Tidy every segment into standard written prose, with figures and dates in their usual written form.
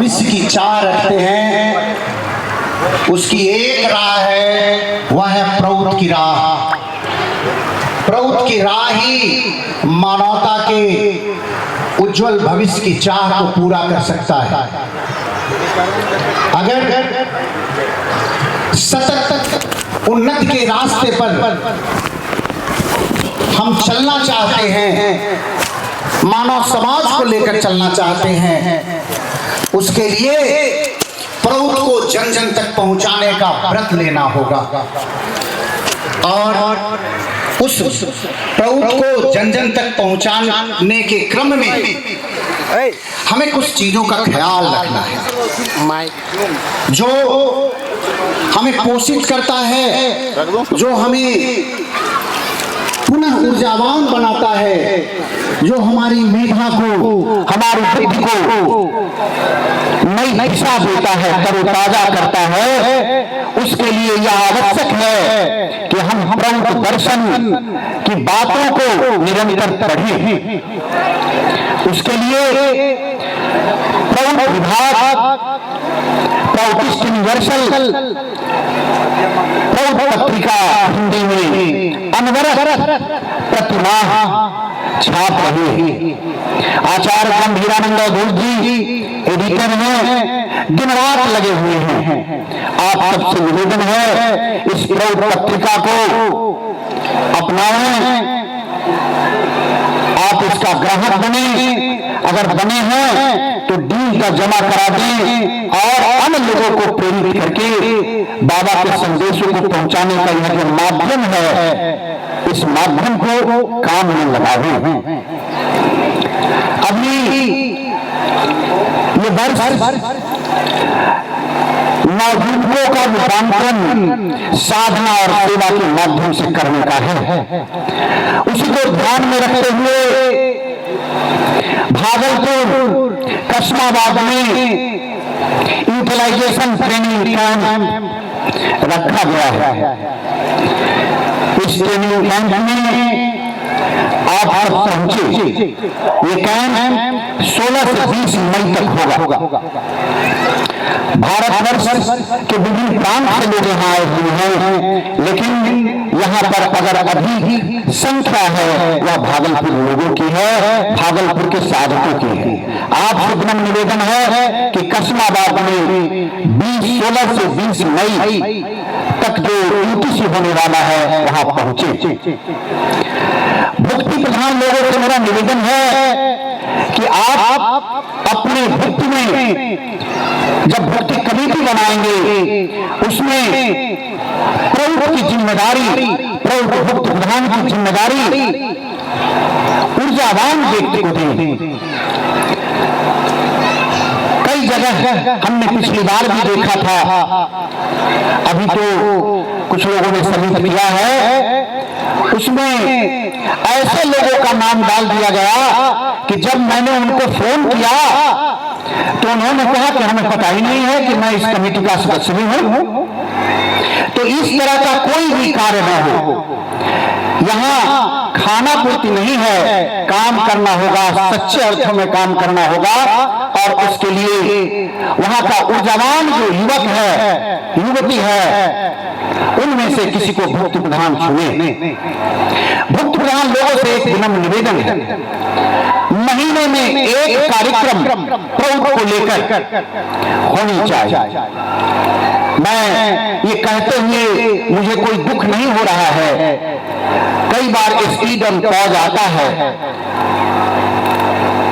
भविष्य की चाह रखते हैं, उसकी एक राह है, वह है प्रौढ़ की राह। प्रौढ़ की राह ही मानवता के उज्जवल भविष्य की चाह को पूरा कर सकता है। अगर सतत उन्नति के रास्ते पर हम चलना चाहते हैं, मानव समाज को लेकर चलना चाहते हैं, उसके लिए प्रौढ़ को जन जन तक पहुंचाने का व्रत लेना होगा। और उस प्रौढ़ को जन जन तक पहुंचाने के क्रम में हमें कुछ चीजों का ख्याल रखना है, जो हमें पोषित करता है, जो हमें पुनः ऊर्जावान बनाता है, जो हमारी मेधा को, हमारी बुद्धि को नई दिशा देता है, तरोताजा करता है। उसके लिए यह आवश्यक है कि हम प्रौढ़ दर्शन की बातों को निरंतर पढ़ें। उसके लिए प्रौढ़ विभाग, प्रौढ़िस्ट यूनिवर्सल प्रौढ़ पत्रिका हिंदी में अनवरत प्रतिमाह छाप रहे हैं। आचार्य गंभीरानंद घोष जी एडिटर हैं, दिन रात लगे हुए हैं। आप सबसे निवेदन है, इस प्रौढ़ पत्रिका को अपनाएं, आप इसका ग्राहक बने। अगर बने हैं तो डील का जमा करा दें और अन्य लोगों को प्रेरित करके बाबा के संदेशों को पहुंचाने का यह जो माध्यम है, इस माध्यम को काम में लगाएं। अभी ये वर्ष नवयुवकों का रूपांतरण साधना और सेवा के माध्यम से करने का है। उसी को ध्यान में रखते हुए भागलपुर कस्माबाद में यूटिलाइजेशन ट्रेनिंग कैंप रखा गया है। इस ट्रेनिंग कैंप में आप पहुंचे। ये कैंप 16 से 20 मई तक होगा। भारतवर्ष के विभिन्न प्रांत से लोग यहाँ आए हुए हैं, लेकिन यहाँ पर अगर अधिक संख्या है वह भागलपुर लोगों की है, भागलपुर के साधकों की है। आपसे विनम्र निवेदन है कि कस्माबाद में 16 से 20 मई तक जो यूटीसी होने वाला है वहां पहुंचे। भक्ति प्रधान लोगों से मेरा निवेदन है कि आप अपने भक्ति में जब भक्ति कमेटी बनाएंगे, उसमें प्रौढ़ की जिम्मेदारी, प्रौढ़ भक्त प्रधान की जिम्मेदारी ऊर्जावान व्यक्ति को दें। कई जगह हमने पिछली बार भी देखा था, अभी तो कुछ लोगों ने सबमिट किया है, उसमें ऐसे लोगों का नाम डाल दिया गया कि जब मैंने उनको फोन किया तो उन्होंने कहा कि हमें पता ही नहीं है कि मैं इस कमेटी का सदस्य भी हूं। तो इस तरह का कोई भी कार्य न हो। यहाँ खाना पूर्ति नहीं है, काम करना होगा, सच्चे अर्थों में काम करना होगा। और उसके लिए वहां का ऊर्जावान जो युवक है, युवती है, उनमें से किसी को भक्त प्रधान चुने। भक्त प्रधान लोगों से एक विनम्र निवेदन है, महीने में एक कार्यक्रम प्रौढ़ को लेकर होनी चाहिए। मैं ये कहते हुए मुझे कोई दुख नहीं हो रहा है, कई बार स्पीड एंड पॉज आता है।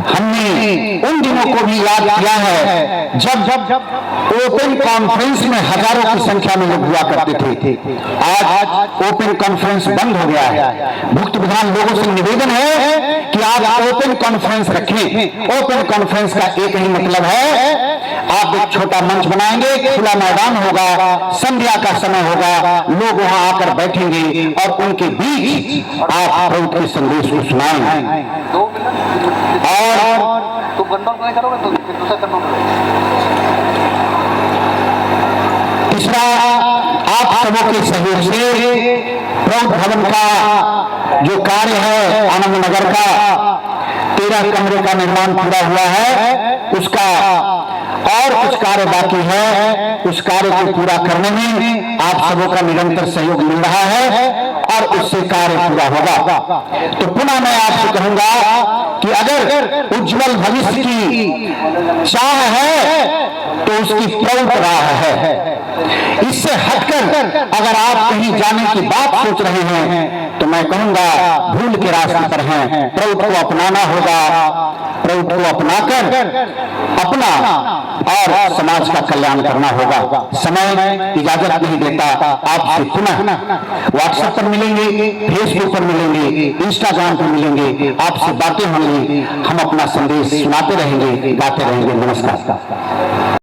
हमने उन दिनों को भी याद किया है जब ओपन कॉन्फ्रेंस में हजारों की संख्या में लोग हुआ करते थे। आज ओपन कॉन्फ्रेंस बंद हो गया है। भक्त प्रधान लोगों से निवेदन है कि आप ओपन कॉन्फ्रेंस रखें। ओपन कॉन्फ्रेंस का एक ही मतलब है, आप एक छोटा मंच बनाएंगे, खुला मैदान होगा, संध्या का समय होगा, लोग वहां आकर बैठेंगे और उनके बीच आप प्रभु के संदेश को सुनाएंगे। और तो बंदा नहीं करोगे तो दूसरा करना। तीसरा, आप सबों के सहयोग से प्रौढ़ भवन का जो कार्य है आनंद नगर का 13 कमरे का निर्माण पूरा हुआ है, उसका और कार्य बाकी है, उस कार्य को पूरा करने में आप सबों का निरंतर सहयोग मिल रहा है और उससे कार्य पूरा होगा। तो पुनः मैं आपसे कहूंगा कि अगर उज्जवल भविष्य की चाह है तो उसकी प्रौढ़ राह है। इससे हटकर अगर आप कहीं जाने की बात सोच रहे हैं तो मैं कहूंगा भूल के रास्ते पर हैं। प्रौढ़ को अपनाना होगा, प्रौढ़ को अपनाकर अपना और समाज का कल्याण करना होगा। समय इजाजत नहीं देता। आपसे पुनः व्हाट्सएप पर मिलेंगे, फेसबुक पर मिलेंगे, इंस्टाग्राम पर मिलेंगे, आपसे बातें होंगी, हम अपना संदेश सुनाते रहेंगे, गाते रहेंगे। नमस्कार।